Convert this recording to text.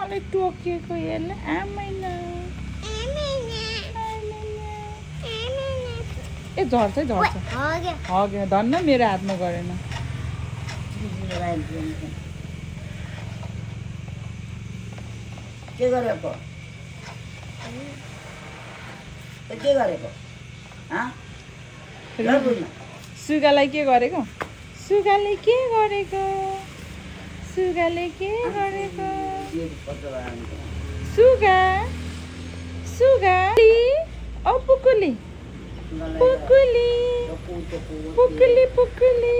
मलाई टोकेको हेर्न आमैना ए झर्छ है झर्छ हग्यो धन्न मेरो हातमा गरेन के गरेको के गरेको सुगालाई के गरेको सुगाले के गरेको सुगाले के गरेको सुगा सुगा ओ पुकुली पुकुली पुकुली पुकुली